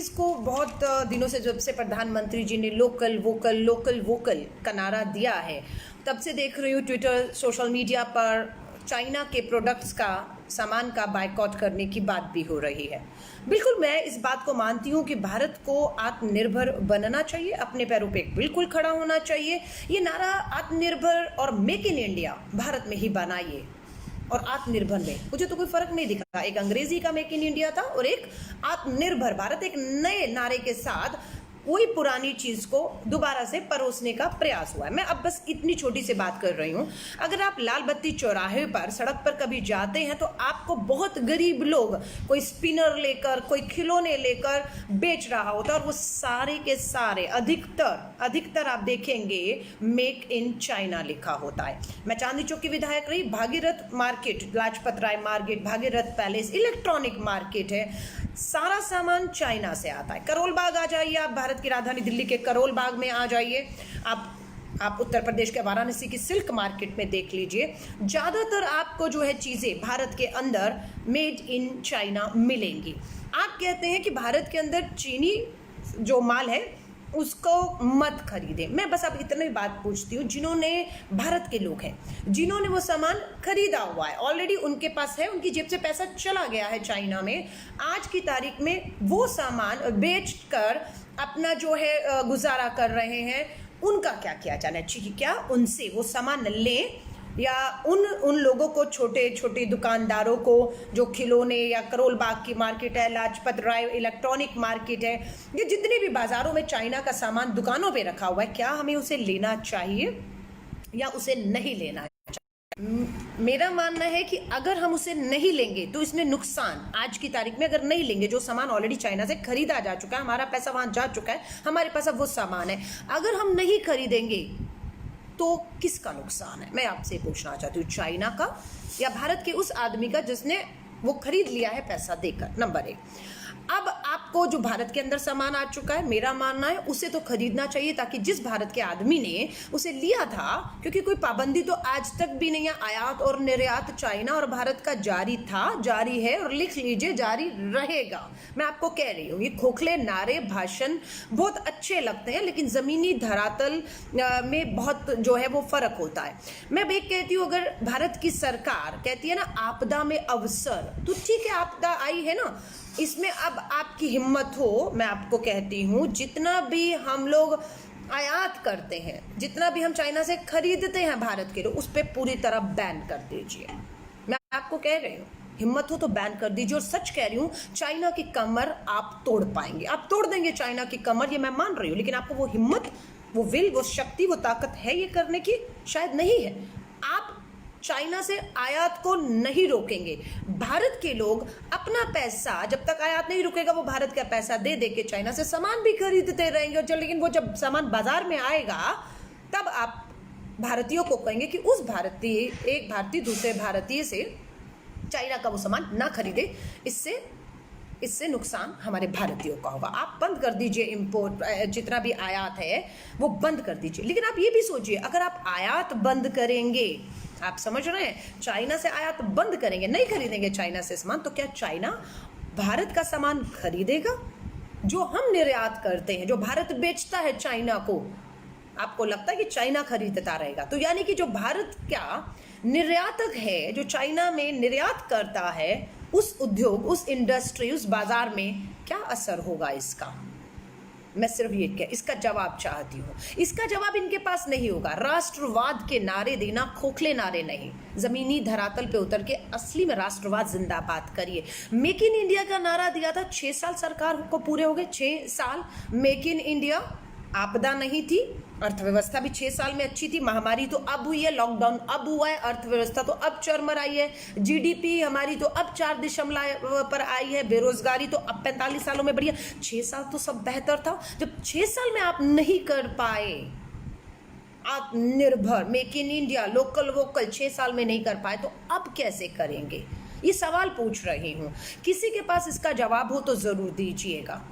चीज़ को बहुत दिनों से, जब से प्रधानमंत्री जी ने लोकल वोकल लोकल वोकल का नारा दिया है, तब से देख रही हूँ ट्विटर, सोशल मीडिया पर चाइना के प्रोडक्ट्स का, सामान का बायकॉट करने की बात भी हो रही है। बिल्कुल मैं इस बात को मानती हूँ कि भारत को आत्मनिर्भर बनना चाहिए, अपने पैरों पे बिल्कुल खड़ा होना चाहिए। ये नारा आत्मनिर्भर और मेक इन इंडिया भारत में ही बनाइए, और आत्मनिर्भर में मुझे तो कोई फर्क नहीं दिखा। एक अंग्रेजी का मेक इन इंडिया था और एक आत्मनिर्भर भारत, एक नए नारे के साथ वही पुरानी चीज को दोबारा से परोसने का प्रयास हुआ है। मैं अब बस इतनी छोटी सी बात कर रही हूँ। अगर आप लाल बत्ती चौराहे पर, सड़क पर कभी जाते हैं तो आपको बहुत गरीब लोग कोई स्पिनर लेकर, कोई खिलौने लेकर बेच रहा होता है, और वो सारे के सारे अधिकतर आप देखेंगे मेक इन चाइना लिखा होता है। मैं चांदनी चौक की विधायक रही, Bhagirath market, Lajpat Rai market, Bhagirath palace, electronic market है, सारा सामान चाइना से आता है। करोल बाग आ जाइए आप, भारत की राजधानी दिल्ली के करोल बाग में आ जाइए, आप उत्तर प्रदेश के वाराणसी की सिल्क मार्केट में देख लीजिए, ज्यादातर आपको जो है चीजें भारत के अंदर मेड इन चाइना मिलेंगी। आप कहते हैं कि भारत के अंदर चीनी जो माल है उसको मत खरीदें। मैं बस अब इतनी बात पूछती हूँ, जिन्होंने, भारत के लोग हैं जिन्होंने वो सामान खरीदा हुआ है, ऑलरेडी उनके पास है, उनकी जेब से पैसा चला गया है चाइना में, आज की तारीख में वो सामान बेचकर अपना जो है गुजारा कर रहे हैं, उनका क्या किया जाना चाहिए? क्या उनसे वो सामान लें, या उन लोगों को, छोटे छोटे दुकानदारों को, जो खिलौने या करोल बाग की मार्केट है, लाजपत राय इलेक्ट्रॉनिक मार्केट है, ये जितने भी बाजारों में चाइना का सामान दुकानों पे रखा हुआ है, क्या हमें उसे लेना चाहिए या उसे नहीं लेना चाहिए? मेरा मानना है कि अगर हम उसे नहीं लेंगे तो इसमें नुकसान, आज की तारीख में अगर नहीं लेंगे, जो सामान ऑलरेडी चाइना से खरीदा जा चुका है, हमारा पैसा वहां जा चुका है, हमारे पास अब वो सामान है, अगर हम नहीं खरीदेंगे तो किसका नुकसान है? मैं आपसे पूछना चाहती हूँ, चाइना का या भारत के उस आदमी का जिसने वो खरीद लिया है पैसा देकर? नंबर 1। अब आपको जो भारत के अंदर सामान आ चुका है, मेरा मानना है उसे तो खरीदना चाहिए, ताकि जिस भारत के आदमी ने उसे लिया था, क्योंकि कोई पाबंदी तो आज तक भी नहीं है, आयात और निर्यात चाइना और भारत का जारी था, जारी है, और लिख लीजिए जारी रहेगा। मैं आपको कह रही हूँ, ये खोखले नारे, भाषण बहुत अच्छे लगते हैं, लेकिन जमीनी धरातल में बहुत जो है वो फर्क होता है। मैं भी कहती हूँ, अगर भारत की सरकार कहती है ना आपदा में अवसर, तो ठीक है, आपदा आई है ना, इसमें अब आपकी हिम्मत हो, मैं आपको कहती हूँ, जितना भी हम लोग आयात करते हैं, जितना भी हम चाइना से खरीदते हैं भारत के लोग, उस पर पूरी तरह बैन कर दीजिए। मैं आपको कह रही हूँ, हिम्मत हो तो बैन कर दीजिए। और सच कह रही हूँ, चाइना की कमर आप तोड़ पाएंगे, आप तोड़ देंगे चाइना की कमर, ये मैं मान रही हूँ, लेकिन आपको वो हिम्मत, वो विल, वो शक्ति, वो ताकत है ये करने की? शायद नहीं है। आप चाइना से आयात को नहीं रोकेंगे। भारत के लोग अपना पैसा, जब तक आयात नहीं रुकेगा, वो भारत का पैसा दे दे के चाइना से सामान भी खरीदते रहेंगे, और लेकिन वो जब सामान बाजार में आएगा, तब आप भारतीयों को कहेंगे कि उस भारतीय, एक भारतीय दूसरे भारतीय से चाइना का वो सामान ना खरीदे, इससे नुकसान हमारे भारतीयों का होगा। आप बंद कर दीजिए इंपोर्ट, जितना भी आयात है वो बंद कर दीजिए। लेकिन आप ये भी सोचिए, अगर आप आयात बंद करेंगे, आप समझ रहे हैं, चाइना से आयात बंद करेंगे, नहीं खरीदेंगे चाइना से सामान, तो क्या चाइना भारत का सामान खरीदेगा? जो हम निर्यात करते हैं, जो भारत बेचता है चाइना को, आपको लगता है कि चाइना खरीदता रहेगा? तो यानी कि जो भारत क्या निर्यातक है, जो चाइना में निर्यात करता है, उस उद्योग, उस इंडस्ट्री, उस बाजार में क्या असर होगा इसका? मैं सिर्फ ये क्या इसका जवाब चाहती हूँ। इसका जवाब इनके पास नहीं होगा। राष्ट्रवाद के नारे देना, खोखले नारे नहीं, जमीनी धरातल पे उतर के असली में राष्ट्रवाद जिंदाबाद करिए। मेक इन इंडिया का नारा दिया था, 6 साल सरकार को पूरे हो गए, 6 साल मेक इन इंडिया, आपदा नहीं थी, अर्थव्यवस्था भी 6 साल में अच्छी थी, महामारी तो अब हुई है, लॉकडाउन अब हुआ है, अर्थव्यवस्था तो अब चरमर आई है, जीडीपी हमारी तो अब 4 पर आई है, बेरोजगारी तो अब 45 सालों में बढ़ी है। 6 साल तो सब बेहतर था। जब 6 साल में आप नहीं कर पाए आत्मनिर्भर, make in India, local vocal 6 साल में नहीं कर पाए, तो अब कैसे करेंगे? ये सवाल पूछ रही हूँ, किसी के पास इसका जवाब हो तो जरूर दीजिएगा।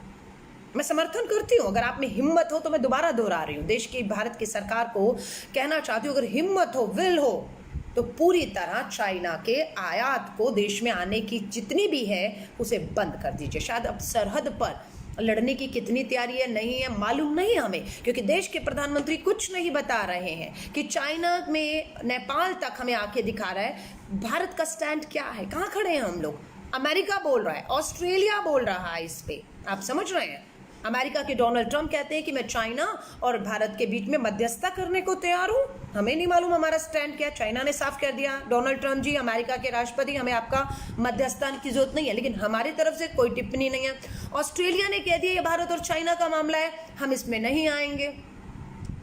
मैं समर्थन करती हूँ, अगर आप में हिम्मत हो तो मैं दोबारा दोहरा रही हूँ, देश की, भारत की सरकार को कहना चाहती हूँ, अगर हिम्मत हो, विल हो, तो पूरी तरह चाइना के आयात को, देश में आने की जितनी भी है, उसे बंद कर दीजिए। शायद अब सरहद पर लड़ने की कितनी तैयारी है नहीं है मालूम नहीं हमें, क्योंकि देश के प्रधानमंत्री कुछ नहीं बता रहे हैं कि चाइना में नेपाल तक हमें आके दिखा रहा है भारत का स्टैंड क्या है, कहाँ खड़े हैं हम लोग। अमेरिका बोल रहा है, ऑस्ट्रेलिया बोल रहा है इस पे, आप समझ रहे हैं। अमेरिका के डोनाल्ड ट्रंप कहते हैं कि मैं चाइना और भारत के बीच में मध्यस्थता करने को तैयार हूं। हमें नहीं मालूम हमारा स्टैंड क्या। चाइना ने साफ कह दिया, डोनाल्ड ट्रंप जी अमेरिका के राष्ट्रपति, हमें आपका मध्यस्थता की जरूरत नहीं है, लेकिन हमारी तरफ से कोई टिप्पणी नहीं है। ऑस्ट्रेलिया ने कह दिया ये भारत और चाइना का मामला है, हम इसमें नहीं आएंगे।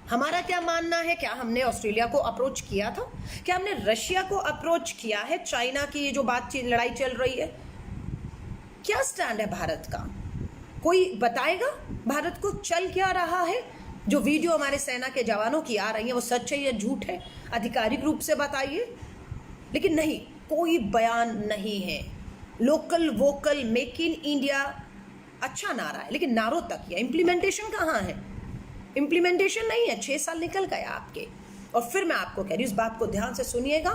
हमारा क्या मानना है, क्या हमने ऑस्ट्रेलिया को अप्रोच किया था, क्या हमने रशिया को अप्रोच किया है। चाइना की ये जो बातचीत लड़ाई चल रही है, क्या स्टैंड है भारत का, कोई बताएगा भारत को चल क्या रहा है। जो वीडियो हमारे सेना के जवानों की आ रही है वो सच है या झूठ है, आधिकारिक रूप से बताइए। लेकिन नहीं, कोई बयान नहीं है। Local vocal make in India अच्छा नारा है, लेकिन नारों तक है, इम्प्लीमेंटेशन कहाँ है। इम्प्लीमेंटेशन नहीं है, 6 साल निकल गए आपके। और फिर मैं आपको कह रही हूँ, इस बात को ध्यान से सुनिएगा,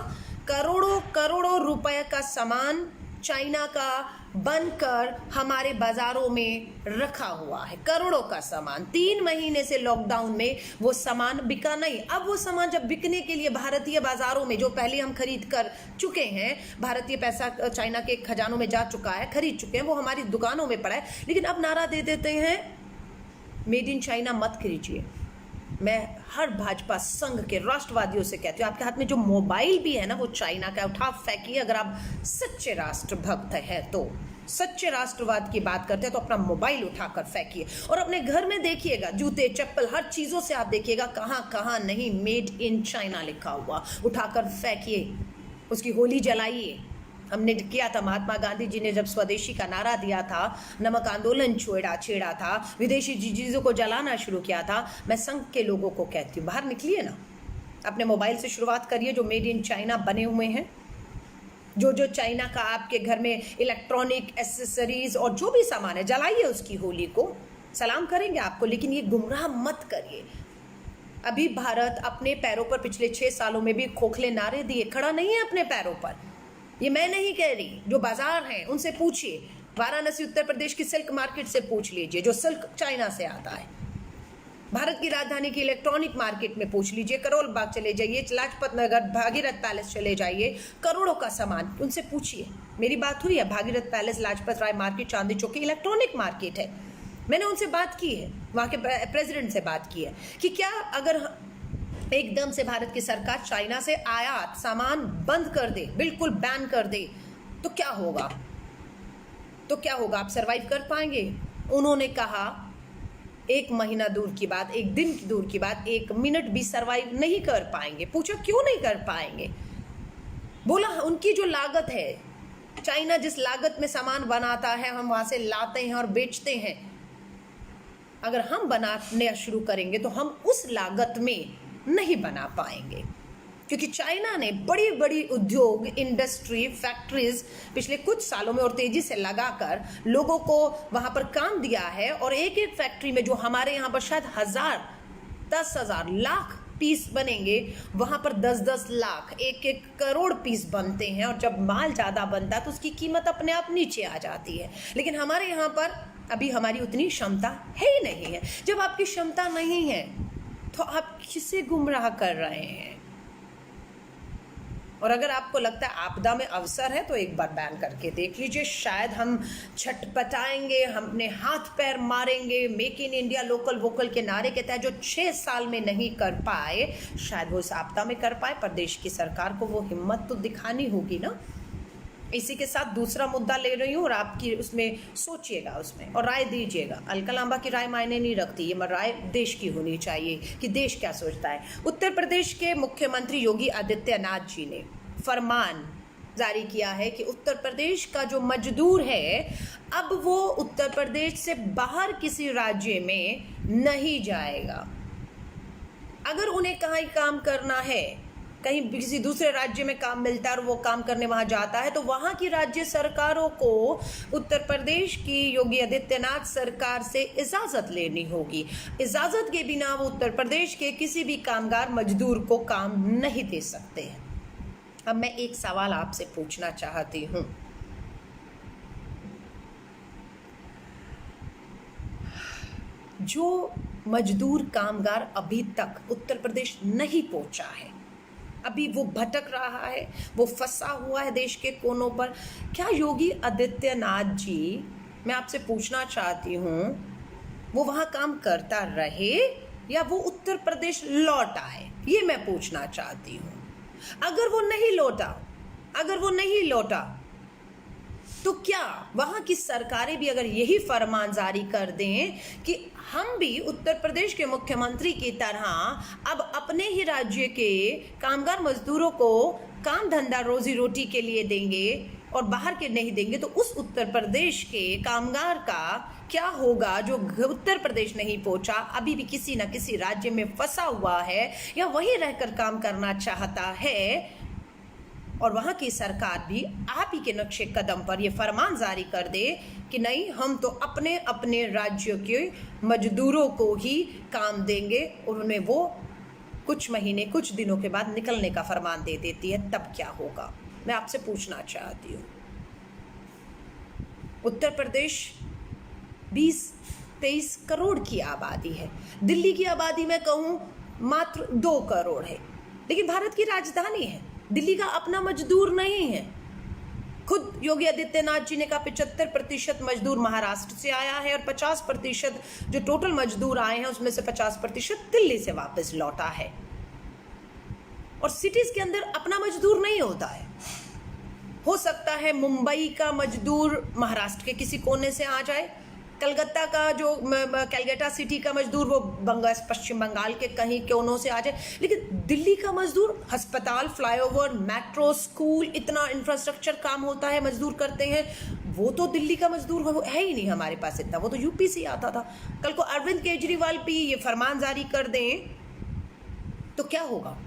करोड़ों करोड़ों रुपए का सामान चाइना का बनकर हमारे बाजारों में रखा हुआ है। करोड़ों का सामान, 3 महीने से लॉकडाउन में वो सामान बिका नहीं। अब वो सामान जब बिकने के लिए भारतीय बाजारों में, जो पहले हम खरीद कर चुके हैं, भारतीय पैसा चाइना के खजानों में जा चुका है, खरीद चुके हैं, वो हमारी दुकानों में पड़ा है। लेकिन अब नारा दे देते हैं मेड इन चाइना मत खरीदिए। मैं हर भाजपा संघ के राष्ट्रवादियों से कहती हूँ, आपके हाथ में जो मोबाइल भी है ना, वो चाइना का, उठा फेंकिए। अगर आप सच्चे राष्ट्रभक्त हैं तो, सच्चे राष्ट्रवाद की बात करते हैं तो अपना मोबाइल उठाकर फेंकिए। और अपने घर में देखिएगा, जूते चप्पल हर चीज़ों से आप देखिएगा कहाँ कहाँ नहीं मेड इन चाइना लिखा हुआ, उठाकर फेंकिए। उसकी होली जलाइए। हमने किया था, महात्मा गांधी जी ने जब स्वदेशी का नारा दिया था, नमक आंदोलन छेड़ा था, विदेशी चीज़ों को जलाना शुरू किया था। मैं संघ के लोगों को कहती हूँ, बाहर निकलिए ना, अपने मोबाइल से शुरुआत करिए जो मेड इन चाइना बने हुए हैं। जो चाइना का आपके घर में इलेक्ट्रॉनिक एसेसरीज और जो भी सामान है, जलाइए उसकी होली को, सलाम करेंगे आपको। लेकिन ये गुमराह मत करिए। अभी भारत अपने पैरों पर पिछले 6 सालों में भी खोखले नारे दिए खड़ा नहीं है अपने पैरों पर। ये मैं नहीं कह रही, जो बाजार हैं उनसे पूछिए। वाराणसी उत्तर प्रदेश की सिल्क मार्केट से पूछ लीजिए, जो सिल्क चाइना से आता है। भारत की राजधानी की इलेक्ट्रॉनिक मार्केट में पूछ लीजिए, करोल बाग चले जाइए, लाजपत नगर, भागीरथ पैलेस चले जाइए, करोड़ों का सामान, उनसे पूछिए। मेरी बात हुई है, भागीरथ पैलेस, लाजपत राय मार्केट, चांदी चौक की इलेक्ट्रॉनिक मार्केट है। मैंने उनसे बात की है, वहाँ के प्रेसिडेंट से बात की है कि क्या अगर एकदम से भारत की सरकार चाइना से आयात सामान बंद कर दे, बिल्कुल बैन कर दे, तो क्या होगा, आप सरवाइव कर पाएंगे। उन्होंने कहा 1 महीना दूर की बात, 1 दिन दूर की बात, 1 मिनट भी सरवाइव नहीं कर पाएंगे। पूछा क्यों नहीं कर पाएंगे, बोला उनकी जो लागत है, चाइना जिस लागत में सामान बनाता है, हम वहां से लाते हैं और बेचते हैं, अगर हम बनाने शुरू करेंगे तो हम उस लागत में नहीं बना पाएंगे। क्योंकि चाइना ने बड़ी बड़ी उद्योग, इंडस्ट्री, फैक्ट्रीज पिछले कुछ सालों में और तेजी से लगाकर लोगों को वहां पर काम दिया है। और एक एक फैक्ट्री में, जो हमारे यहाँ पर शायद 1000, 10,000, लाख पीस बनेंगे, वहां पर 10-10 लाख, 1-1 करोड़ पीस बनते हैं। और जब माल ज्यादा बनता है तो उसकी कीमत अपने आप नीचे आ जाती है। लेकिन हमारे यहाँ पर अभी हमारी उतनी क्षमता है ही नहीं है। जब आपकी क्षमता नहीं है तो आप किसे गुमराह कर रहे हैं। और अगर आपको लगता है आपदा में अवसर है तो एक बार बैन करके देख लीजिए, शायद हम छटपटाएंगे, हमने हाथ पैर मारेंगे। Make in India, local vocal के नारे के तहत जो 6 साल में नहीं कर पाए, शायद वो इस आपदा में कर पाए। पर देश की सरकार को वो हिम्मत तो दिखानी होगी ना। इसी के साथ दूसरा मुद्दा ले रही हूँ और आपकी उसमें सोचिएगा, उसमें और राय दीजिएगा। अलका लांबा की राय मायने नहीं रखती, ये राय देश की होनी चाहिए कि देश क्या सोचता है। उत्तर प्रदेश के मुख्यमंत्री योगी आदित्यनाथ जी ने फरमान जारी किया है कि उत्तर प्रदेश का जो मजदूर है, अब वो उत्तर प्रदेश से बाहर किसी राज्य में नहीं जाएगा। अगर उन्हें कहीं काम करना है, कहीं किसी दूसरे राज्य में काम मिलता है और वो काम करने वहां जाता है, तो वहां की राज्य सरकारों को उत्तर प्रदेश की योगी आदित्यनाथ सरकार से इजाजत लेनी होगी। इजाजत के बिना वो उत्तर प्रदेश के किसी भी कामगार मजदूर को काम नहीं दे सकते हैं। अब मैं एक सवाल आपसे पूछना चाहती हूं, जो मजदूर कामगार अभी तक उत्तर प्रदेश नहीं पहुंचा है, अभी वो भटक रहा है, वो फंसा हुआ है देश के कोनों पर, क्या योगी आदित्यनाथ जी, मैं आपसे पूछना चाहती हूँ, वो वहाँ काम करता रहे या वो उत्तर प्रदेश लौट आए? ये मैं पूछना चाहती हूँ। अगर वो नहीं लौटा तो क्या वहाँ की सरकारें भी अगर यही फरमान जारी कर दें कि हम भी उत्तर प्रदेश के मुख्यमंत्री की तरह अब अपने ही राज्य के कामगार मजदूरों को काम धंधा रोजी रोटी के लिए देंगे और बाहर के नहीं देंगे, तो उस उत्तर प्रदेश के कामगार का क्या होगा जो उत्तर प्रदेश नहीं पहुंचा, अभी भी किसी न किसी राज्य में फंसा हुआ है या वहीं रहकर काम करना चाहता है, और वहाँ की सरकार भी आप ही के नक्शे कदम पर ये फरमान जारी कर दे कि नहीं, हम तो अपने अपने राज्यों के मजदूरों को ही काम देंगे, और उन्हें वो कुछ महीने कुछ दिनों के बाद निकलने का फरमान दे देती है, तब क्या होगा? मैं आपसे पूछना चाहती हूँ। उत्तर प्रदेश 20-23 करोड़ की आबादी है, दिल्ली की आबादी मैं कहूँ मात्र 2 करोड़ है, लेकिन भारत की राजधानी है, दिल्ली का अपना मजदूर नहीं है। खुद योगी आदित्यनाथ जी ने कहा 75% मजदूर महाराष्ट्र से आया है और 50% जो टोटल मजदूर आए हैं उसमें से 50% दिल्ली से वापस लौटा है। और सिटीज के अंदर अपना मजदूर नहीं होता है। हो सकता है मुंबई का मजदूर महाराष्ट्र के किसी कोने से आ जाए, कलकत्ता का जो कैलकाटा सिटी का मजदूर वो पश्चिम बंगाल के कहीं कोनों से आ जाए, लेकिन दिल्ली का मजदूर अस्पताल, फ्लाईओवर, मेट्रो, स्कूल, इतना इंफ्रास्ट्रक्चर काम होता है, मजदूर करते हैं, वो तो दिल्ली का मजदूर है ही नहीं हमारे पास इतना, वो तो यूपी से आता था। कल को अरविंद केजरीवाल भी ये फरमान जारी कर दें तो क्या होगा?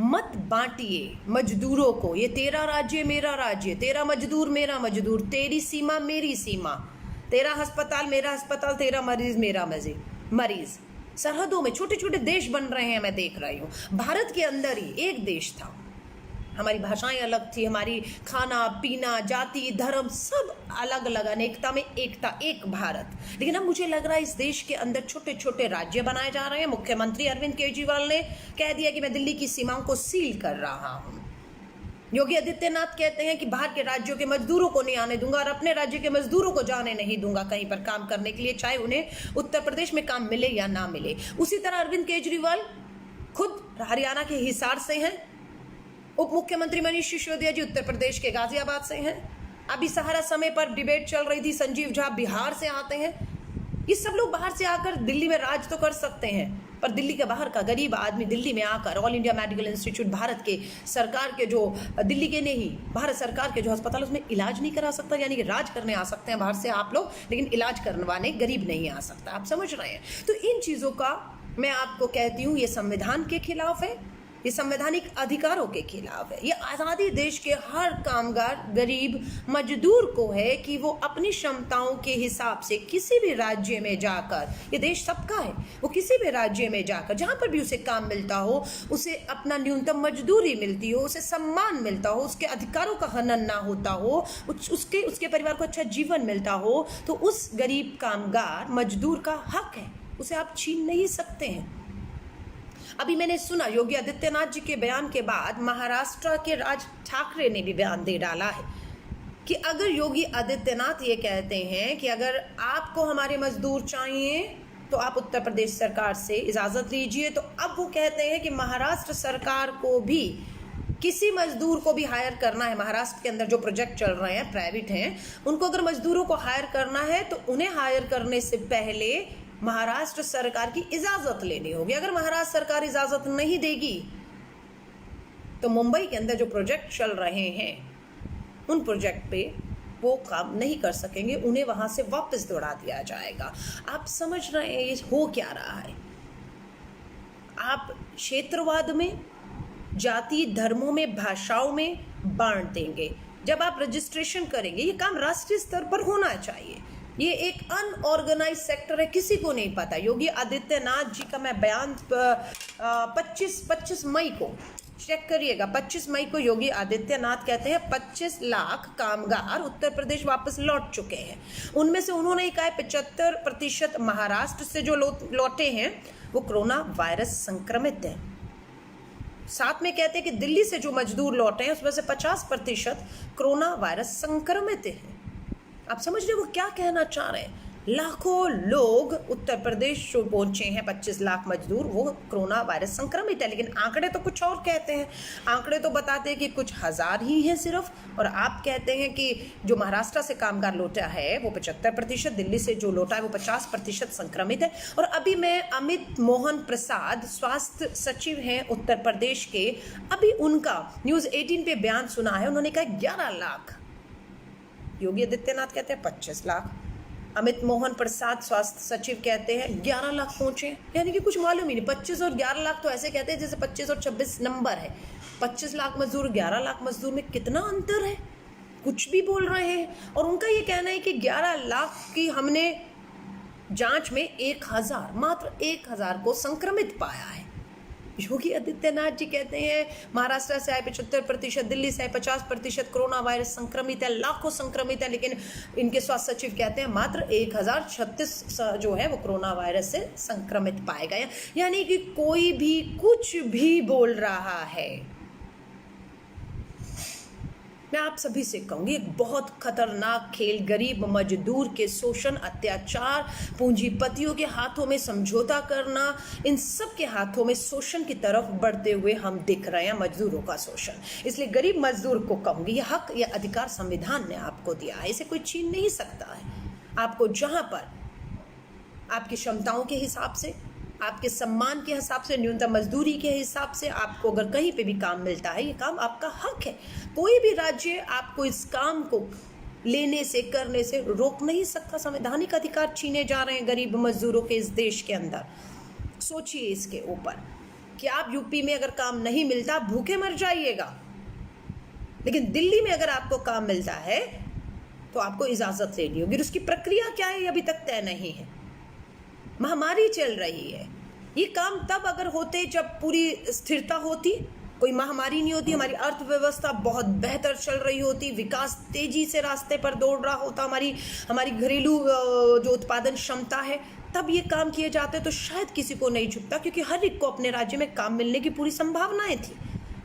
मत बांटिए मजदूरों को, ये तेरा राज्य मेरा राज्य, तेरा मजदूर मेरा मजदूर, तेरी सीमा मेरी सीमा, तेरा अस्पताल मेरा अस्पताल, तेरा मरीज मेरा मरीज। सरहदों में छोटे छोटे देश बन रहे हैं, मैं देख रही हूँ। भारत के अंदर ही एक देश था, हमारी भाषाएं अलग थी, हमारी खाना पीना, जाति धर्म सब अलग अलग, अनेकता में एकता, एक भारत। लेकिन अब मुझे लग रहा है इस देश के अंदर छोटे छोटे राज्य बनाए जा रहे हैं। मुख्यमंत्री अरविंद केजरीवाल ने कह दिया कि मैं दिल्ली की सीमाओं को सील कर रहा हूँ। योगी आदित्यनाथ कहते हैं कि बाहर के राज्यों के मजदूरों को नहीं आने दूंगा और अपने राज्य के मजदूरों को जाने नहीं दूंगा कहीं पर काम करने के लिए, चाहे उन्हें उत्तर प्रदेश में काम मिले या ना मिले। उसी तरह अरविंद केजरीवाल खुद हरियाणा के हिसार से हैं, उप मुख्यमंत्री मनीष सिसोदिया जी उत्तर प्रदेश के गाजियाबाद से हैं, अभी सहारा समय पर डिबेट चल रही थी, संजीव झा बिहार से आते हैं। ये सब लोग बाहर से आकर दिल्ली में राज तो कर सकते हैं, पर दिल्ली के बाहर का गरीब आदमी दिल्ली में आकर all India medical institute, Bharat के सरकार के जो, दिल्ली के नहीं, भारत सरकार के जो अस्पताल, उसमें इलाज नहीं करा सकता। यानी कि राज करने आ सकते हैं बाहर से आप लोग, लेकिन इलाज करवाने गरीब नहीं आ सकता। आप समझ रहे हैं? तो इन चीज़ों का मैं आपको कहती हूँ, ये संविधान के खिलाफ है, ये संवैधानिक अधिकारों के खिलाफ है। ये आज़ादी देश के हर कामगार गरीब मजदूर को है कि वो अपनी क्षमताओं के हिसाब से किसी भी राज्य में जाकर, ये देश सबका है, वो किसी भी राज्य में जाकर जहाँ पर भी उसे काम मिलता हो, उसे अपना न्यूनतम मजदूरी मिलती हो, उसे सम्मान मिलता हो, उसके अधिकारों का हनन ना होता हो, उसके परिवार को अच्छा जीवन मिलता हो, तो उस गरीब कामगार मजदूर का हक है, उसे आप छीन नहीं सकते हैं। अभी मैंने सुना योगी आदित्यनाथ जी के बयान के बाद महाराष्ट्र के राज ठाकरे ने भी बयान दे डाला है कि अगर योगी आदित्यनाथ ये कहते हैं कि अगर आपको हमारे मजदूर चाहिए तो आप उत्तर प्रदेश सरकार से इजाज़त लीजिए, तो अब वो कहते हैं कि महाराष्ट्र सरकार को भी किसी मजदूर को भी हायर करना है, महाराष्ट्र के अंदर जो प्रोजेक्ट चल रहे हैं प्राइवेट हैं, उनको अगर मजदूरों को हायर करना है तो उन्हें हायर करने से पहले महाराष्ट्र सरकार की इजाजत लेनी होगी। अगर महाराष्ट्र सरकार इजाजत नहीं देगी तो मुंबई के अंदर जो प्रोजेक्ट चल रहे हैं उन प्रोजेक्ट पे वो काम नहीं कर सकेंगे, उन्हें वहां से वापस दौड़ा दिया जाएगा। आप समझ रहे हैं ये हो क्या रहा है? आप क्षेत्रवाद में, जाति धर्मों में, भाषाओं में बांट देंगे। जब आप रजिस्ट्रेशन करेंगे, ये काम राष्ट्रीय स्तर पर होना चाहिए। ये एक अनऑर्गेनाइज सेक्टर है, किसी को नहीं पता। योगी आदित्यनाथ जी का मैं बयान 25 मई को चेक करिएगा, 25 मई को योगी आदित्यनाथ कहते हैं 25 लाख कामगार उत्तर प्रदेश वापस लौट चुके हैं। उनमें से उन्होंने कहा 75% महाराष्ट्र से जो लौटे हैं वो कोरोना वायरस संक्रमित है। साथ में कहते हैं कि दिल्ली से जो मजदूर लौटे हैं उसमें से 50% कोरोना वायरस संक्रमित है। आप समझ रहे हो वो क्या कहना चाह रहे हैं? लाखों लोग उत्तर प्रदेश जो पहुंचे हैं, 25 लाख मजदूर, वो कोरोना वायरस संक्रमित है। लेकिन आंकड़े तो कुछ और कहते हैं। आंकड़े तो बताते हैं कि कुछ हजार ही हैं सिर्फ, और आप कहते हैं कि जो महाराष्ट्र से कामगार लौटा है वो 75%, दिल्ली से जो लौटा है वो 50% संक्रमित है। और अभी मैं अमित मोहन प्रसाद स्वास्थ्य सचिव हैं उत्तर प्रदेश के, अभी उनका न्यूज़ 18 पे बयान सुना है। उन्होंने कहा 11 लाख, योगी आदित्यनाथ कहते हैं 25 लाख, अमित मोहन प्रसाद स्वास्थ्य सचिव कहते हैं 11 लाख पहुंचे, यानी कि कुछ मालूम ही नहीं। 25 और 11 लाख तो ऐसे कहते हैं जैसे 25 और 26 नंबर है। 25 लाख मजदूर, 11 लाख मजदूर में कितना अंतर है, कुछ भी बोल रहे हैं। और उनका ये कहना है कि 11 लाख की हमने जांच में 1000, मात्र 1000 को संक्रमित पाया है। योगी आदित्यनाथ जी कहते हैं महाराष्ट्र से आए 75%, दिल्ली से आए 50% कोरोना वायरस संक्रमित है, लाखों संक्रमित है। लेकिन इनके स्वास्थ्य सचिव कहते हैं मात्र 1036 जो है वो कोरोना वायरस से संक्रमित पाए गए। यानी कि कोई भी कुछ भी बोल रहा है। मैं आप सभी से कहूंगी, एक बहुत खतरनाक खेल गरीब मजदूर के शोषण, अत्याचार, पूंजीपतियों के हाथों में समझौता करना, इन सब के हाथों में शोषण की तरफ बढ़ते हुए हम दिख रहे हैं, मजदूरों का शोषण। इसलिए गरीब मजदूर को कहूंगी, यह हक, यह अधिकार संविधान ने आपको दिया है, इसे कोई छीन नहीं सकता है। आपको जहां पर आपकी क्षमताओं के हिसाब से, आपके सम्मान के हिसाब से, न्यूनतम मजदूरी के हिसाब से आपको अगर कहीं पे भी काम मिलता है, ये काम आपका हक है। कोई भी राज्य आपको इस काम को लेने से, करने से रोक नहीं सकता। संवैधानिक अधिकार छीने जा रहे हैं गरीब मजदूरों के इस देश के अंदर। सोचिए इसके ऊपर कि आप यूपी में अगर काम नहीं मिलता, आप भूखे मर जाइएगा, लेकिन दिल्ली में अगर आपको काम मिलता है तो आपको इजाजत लेनी होगी। उसकी प्रक्रिया क्या है अभी तक तय नहीं है। महामारी चल रही है, ये काम तब अगर होते जब पूरी स्थिरता होती, कोई महामारी नहीं होती, हमारी अर्थव्यवस्था बहुत बेहतर चल रही होती, विकास तेजी से रास्ते पर दौड़ रहा होता, हमारी घरेलू जो उत्पादन क्षमता है, तब ये काम किए जाते तो शायद किसी को नहीं चुभता, क्योंकि हर एक को अपने राज्य में काम मिलने की पूरी संभावनाएं थी।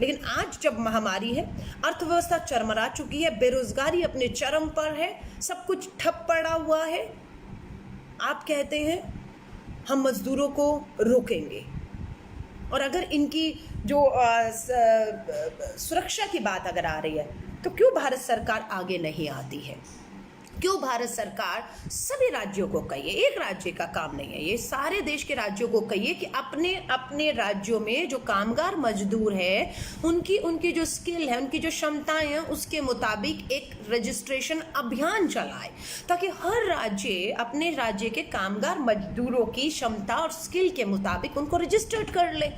लेकिन आज जब महामारी है, अर्थव्यवस्था चरमरा चुकी है, बेरोजगारी अपने चरम पर है, सब कुछ ठप पड़ा हुआ है, आप कहते हैं हम मजदूरों को रोकेंगे। और अगर इनकी जो सुरक्षा की बात अगर आ रही है, तो क्यों भारत सरकार आगे नहीं आती है? क्यों भारत सरकार सभी राज्यों को कहिए, एक राज्य का काम नहीं है ये, सारे देश के राज्यों को कहिए कि अपने अपने राज्यों में जो कामगार मजदूर है, उनकी जो स्किल है, उनकी जो क्षमताएं हैं, उसके मुताबिक एक रजिस्ट्रेशन अभियान चलाए, ताकि हर राज्य अपने राज्य के कामगार मजदूरों की क्षमता और स्किल के मुताबिक उनको रजिस्टर्ड कर ले।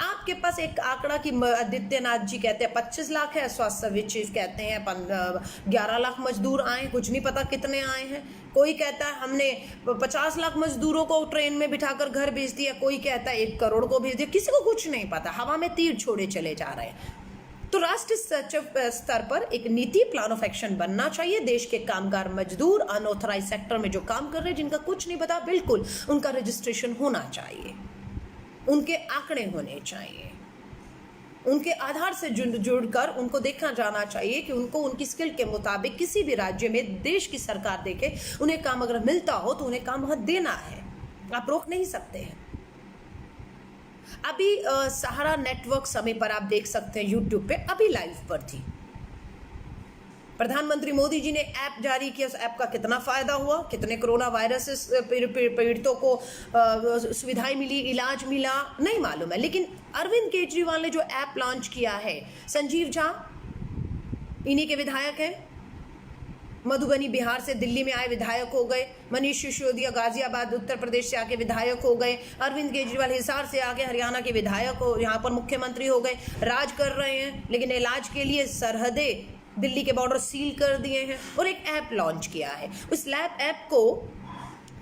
आपके पास एक आंकड़ा की आदित्यनाथ जी कहते हैं 25 लाख है, स्वास्थ्य सचिव कहते हैं 11 लाख मजदूर आए, कुछ नहीं पता कितने आए हैं। कोई कहता है हमने 50 लाख मजदूरों को ट्रेन में बिठाकर घर भेज दिया, कोई कहता है 1 करोड़ को भेज दिया, किसी को कुछ नहीं पता, हवा में तीर छोड़े चले जा रहे हैं। तो राष्ट्रीय सचिव स्तर पर एक नीति, प्लान ऑफ एक्शन बनना चाहिए। देश के कामगार मजदूर अनऑथराइज सेक्टर में जो काम कर रहे हैं, जिनका कुछ नहीं पता, बिल्कुल उनका रजिस्ट्रेशन होना चाहिए, उनके आंकड़े होने चाहिए, उनके आधार से जुड़कर उनको देखा जाना चाहिए कि उनको उनकी स्किल के मुताबिक किसी भी राज्य में देश की सरकार देखे, उन्हें काम अगर मिलता हो तो उन्हें काम वहां देना है, आप रोक नहीं सकते हैं। अभी सहारा नेटवर्क समय पर आप देख सकते हैं, यूट्यूब पे अभी लाइव पर थी। प्रधानमंत्री मोदी जी ने ऐप जारी किया, उस ऐप का कितना फायदा हुआ, कितने कोरोना वायरस पीड़ितों को सुविधाएं मिली, इलाज मिला, नहीं मालूम है। लेकिन अरविंद केजरीवाल ने जो ऐप लॉन्च किया है, संजीव झा इन्हीं के विधायक हैं, मधुबनी बिहार से दिल्ली में आए विधायक हो गए, मनीष सिसोदिया गाजियाबाद उत्तर प्रदेश से आके विधायक हो गए, अरविंद केजरीवाल हिसार से आके हरियाणा के विधायक हो, यहाँ पर मुख्यमंत्री हो गए, राज कर रहे हैं। लेकिन इलाज के लिए सरहदें, दिल्ली के बॉर्डर सील कर दिए हैं और एक ऐप लॉन्च किया है। उस ऐप को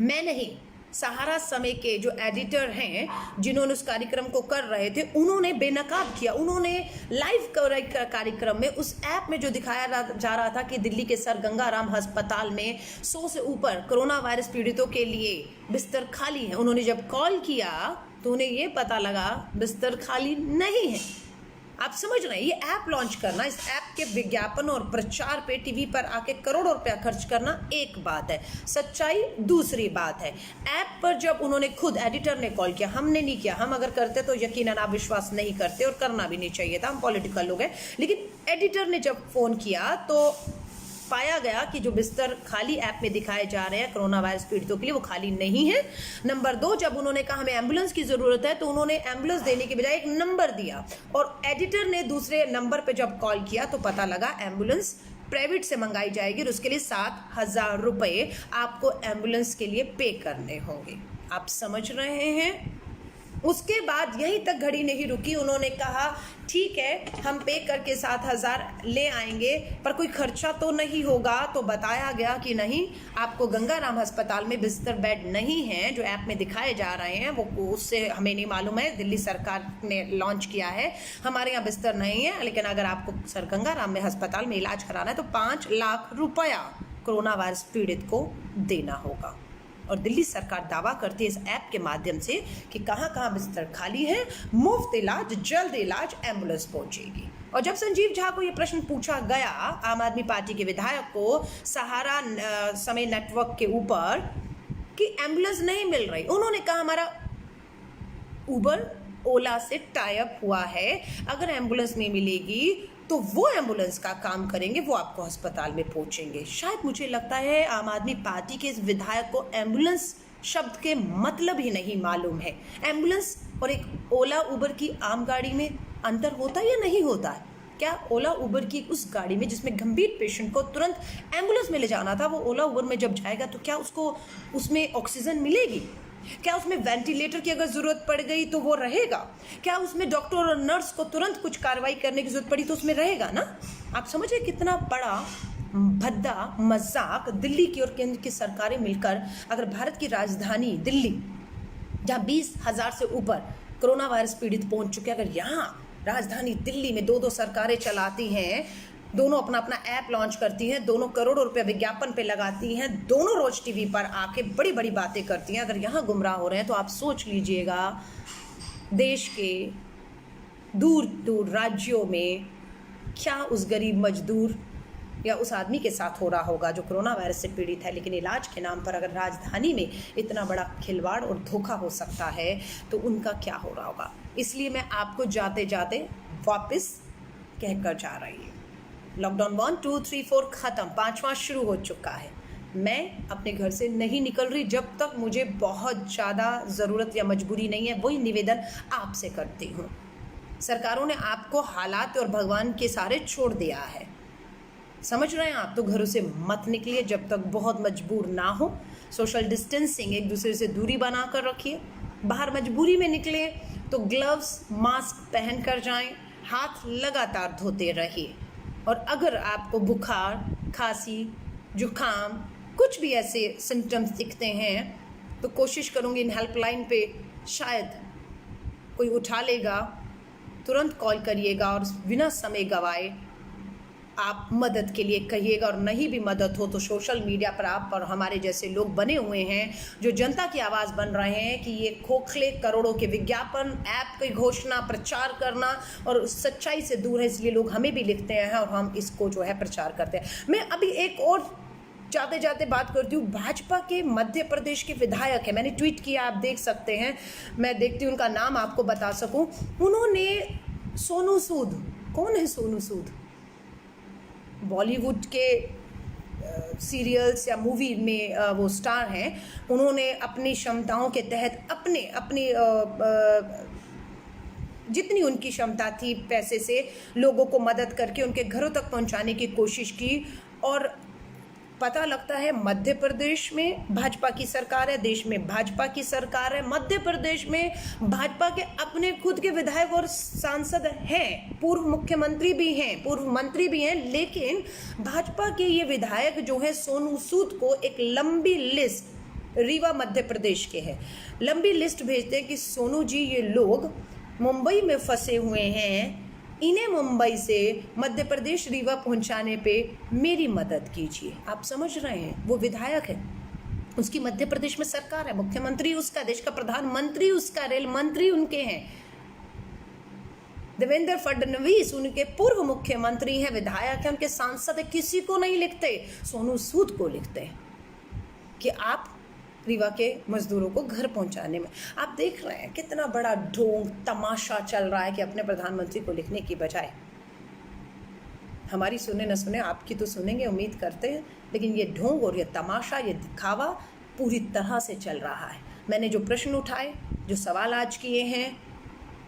मैं नहीं, सहारा समय के जो एडिटर हैं जिन्होंने उस कार्यक्रम को कर रहे थे, उन्होंने बेनकाब किया। उन्होंने लाइव कार्यक्रम में उस ऐप में जो दिखाया जा रहा था कि दिल्ली के सर गंगाराम अस्पताल में 100 से ऊपर कोरोना वायरस पीड़ितों के लिए बिस्तर खाली हैं, उन्होंने जब कॉल किया तो उन्हें ये पता लगा बिस्तर खाली नहीं है। आप समझ रहे हैं, ये ऐप लॉन्च करना, इस ऐप के विज्ञापन और प्रचार पे टीवी पर आके करोड़ों रुपया खर्च करना एक बात है, सच्चाई दूसरी बात है। ऐप पर जब उन्होंने खुद एडिटर ने कॉल किया, हमने नहीं किया, हम अगर करते तो यकीनन आप विश्वास नहीं करते और करना भी नहीं चाहिए था, हम पॉलिटिकल लोग हैं, लेकिन एडिटर ने जब फोन किया तो पाया गया कि जो बिस्तर खाली ऐप में दिखाए जा रहे हैं कोरोना वायरस पीड़ितों के लिए वो खाली नहीं है। नंबर 2, जब उन्होंने कहा हमें एम्बुलेंस की जरूरत है तो उन्होंने एम्बुलेंस देने के बजाय एक नंबर दिया और एडिटर ने दूसरे नंबर पे जब कॉल किया तो पता लगा एम्बुलेंस प्राइवेट से मंगाई जाएगी और उसके लिए 7,000 रुपये आपको एम्बुलेंस के लिए पे करने होंगे। आप समझ रहे हैं। उसके बाद यहीं तक घड़ी नहीं रुकी, उन्होंने कहा ठीक है हम पे करके 7,000 ले आएंगे पर कोई खर्चा तो नहीं होगा। तो बताया गया कि नहीं, आपको गंगाराम अस्पताल में बिस्तर बेड नहीं है जो ऐप में दिखाए जा रहे हैं, वो उससे हमें नहीं मालूम है, दिल्ली सरकार ने लॉन्च किया है, हमारे यहाँ बिस्तर नहीं है, लेकिन अगर आपको सर गंगाराम में अस्पताल में इलाज कराना है तो 5 लाख रुपया कोरोना वायरस पीड़ित को देना होगा। और दिल्ली सरकार दावा करती है इस ऐप के माध्यम से कि कहाँ कहाँ बिस्तर खाली है, मुफ्त इलाज, जल्द इलाज, एम्बुलेंस पहुंचेगी। और जब संजीव झा को ये प्रश्न पूछा गया, आम आदमी पार्टी के विधायक को, सहारा समय नेटवर्क के ऊपर कि एम्बुलेंस नहीं मिल रही, उन्होंने कहा हमारा उबर ओला से टाई अप हुआ है, अगर एम्बुलेंस नहीं मिलेगी तो वो एम्बुलेंस का काम करेंगे, वो आपको अस्पताल में पहुंचेंगे। शायद मुझे लगता है आम आदमी पार्टी के इस विधायक को एम्बुलेंस शब्द के मतलब ही नहीं मालूम है। एम्बुलेंस और एक ओला उबर की आम गाड़ी में अंतर होता है या नहीं होता है? क्या ओला उबर की उस गाड़ी में जिसमें गंभीर पेशेंट को तुरंत एम्बुलेंस में ले जाना था, वो ओला उबर में जब जाएगा तो क्या उसको उसमें ऑक्सीजन मिलेगी? क्या उसमें वेंटिलेटर की अगर जरूरत पड़ गई तो वो रहेगा? क्या उसमें डॉक्टर और नर्स को तुरंत कुछ कार्रवाई करने की जरूरत पड़ी तो उसमें रहेगा ना? आप समझिए कितना बड़ा भद्दा मजाक दिल्ली की और केंद्र की सरकारें मिलकर, अगर भारत की राजधानी दिल्ली जहाँ 20,000 से ऊपर कोरोना वायरस पीड़ित पहुंच चुके, अगर यहाँ राजधानी दिल्ली में 2-2 सरकारें चलाती हैं, दोनों अपना अपना ऐप लॉन्च करती हैं, दोनों करोड़ों रुपए विज्ञापन पे लगाती हैं, दोनों रोज टीवी पर आके बड़ी बड़ी बातें करती हैं, अगर यहाँ गुमराह हो रहे हैं तो आप सोच लीजिएगा देश के दूर दूर राज्यों में क्या उस गरीब मजदूर या उस आदमी के साथ हो रहा होगा जो कोरोना वायरस से पीड़ित है। लेकिन इलाज के नाम पर अगर राजधानी में इतना बड़ा खिलवाड़ और धोखा हो सकता है तो उनका क्या हो रहा होगा। इसलिए मैं आपको जाते जाते वापस कहकर जा रही हूँ, लॉकडाउन 1, 2, 3, 4 खत्म, 5वां शुरू हो चुका है। मैं अपने घर से नहीं निकल रही जब तक मुझे बहुत ज़्यादा ज़रूरत या मजबूरी नहीं है। वही निवेदन आपसे करती हूँ। सरकारों ने आपको हालात और भगवान के सहारे छोड़ दिया है, समझ रहे हैं आप? तो घरों से मत निकलिए जब तक बहुत मजबूर ना हो। सोशल डिस्टेंसिंग, एक दूसरे से दूरी बना कर रखिए। बाहर मजबूरी में निकले तो ग्लव्स, मास्क पहन कर जाएं, हाथ लगातार धोते रहिए। और अगर आपको बुखार, खांसी, जुकाम, कुछ भी ऐसे सिम्टम्स दिखते हैं तो कोशिश करूँगी इन हेल्पलाइन पे शायद कोई उठा लेगा, तुरंत कॉल करिएगा और बिना समय गवाए आप मदद के लिए कहिएगा। और नहीं भी मदद हो तो सोशल मीडिया पर आप और हमारे जैसे लोग बने हुए हैं जो जनता की आवाज़ बन रहे हैं कि ये खोखले करोड़ों के विज्ञापन, ऐप की घोषणा, प्रचार करना और सच्चाई से दूर है, इसलिए लोग हमें भी लिखते हैं और हम इसको जो है प्रचार करते हैं। मैं अभी एक और जाते जाते बात करती हूँ। भाजपा के मध्य प्रदेश के विधायक है, मैंने ट्वीट किया, आप देख सकते हैं, मैं देखती हूँ उनका नाम आपको बता सकूँ। उन्होंने सोनू सूद, कौन है सोनू सूद? बॉलीवुड के सीरियल्स या मूवी में वो स्टार हैं। उन्होंने अपनी क्षमताओं के तहत अपनी जितनी उनकी क्षमता थी पैसे से लोगों को मदद करके उनके घरों तक पहुंचाने की कोशिश की। और पता लगता है मध्य प्रदेश में भाजपा की सरकार है, देश में भाजपा की सरकार है, मध्य प्रदेश में भाजपा के अपने खुद के विधायक और सांसद हैं, पूर्व मुख्यमंत्री भी हैं, पूर्व मंत्री भी हैं। लेकिन भाजपा के ये विधायक जो है सोनू सूद को एक लंबी लिस्ट रीवा मध्य प्रदेश के हैं। लंबी लिस्ट भेजते हैं कि सोनू जी ये लोग मुंबई में फंसे हुए हैं, इन्हें मुंबई से मध्य प्रदेश रीवा पहुंचाने पे मेरी मदद कीजिए। आप समझ रहे हैं, वो विधायक है, उसकी मध्य प्रदेश में सरकार है, मुख्यमंत्री उसका, देश का प्रधानमंत्री उसका, रेल मंत्री उनके हैं, देवेंद्र फडणवीस उनके पूर्व मुख्यमंत्री हैं, विधायक हैं, उनके सांसद है, किसी को नहीं लिखते, सोनू सूद को लिखते हैं कि आप रीवा के मजदूरों को घर पहुंचाने में। आप देख रहे हैं कितना बड़ा ढोंग तमाशा चल रहा है कि अपने प्रधानमंत्री को लिखने की बजाय, हमारी सुने न सुने आपकी तो सुनेंगे उम्मीद करते हैं, लेकिन ये ढोंग और ये तमाशा, ये दिखावा पूरी तरह से चल रहा है। मैंने जो प्रश्न उठाए, जो सवाल आज किए हैं,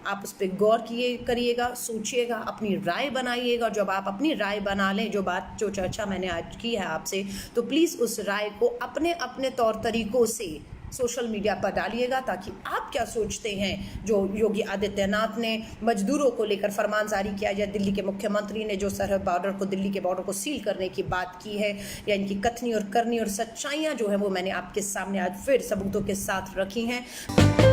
आप उस पर गौर करिएगा, सोचिएगा, अपनी राय बनाइएगा। जब आप अपनी राय बना लें, जो चर्चा मैंने आज की है आपसे, तो प्लीज़ उस राय को अपने अपने तौर तरीकों से सोशल मीडिया पर डालिएगा, ताकि आप क्या सोचते हैं। जो योगी आदित्यनाथ ने मजदूरों को लेकर फरमान जारी किया, या दिल्ली के मुख्यमंत्री ने जो सरहद बॉर्डर को, दिल्ली के बॉर्डर को सील करने की बात की है, या इनकी कथनी और करनी और सच्चाइयाँ जो है वो मैंने आपके सामने आज फिर सबूतों के साथ रखी हैं।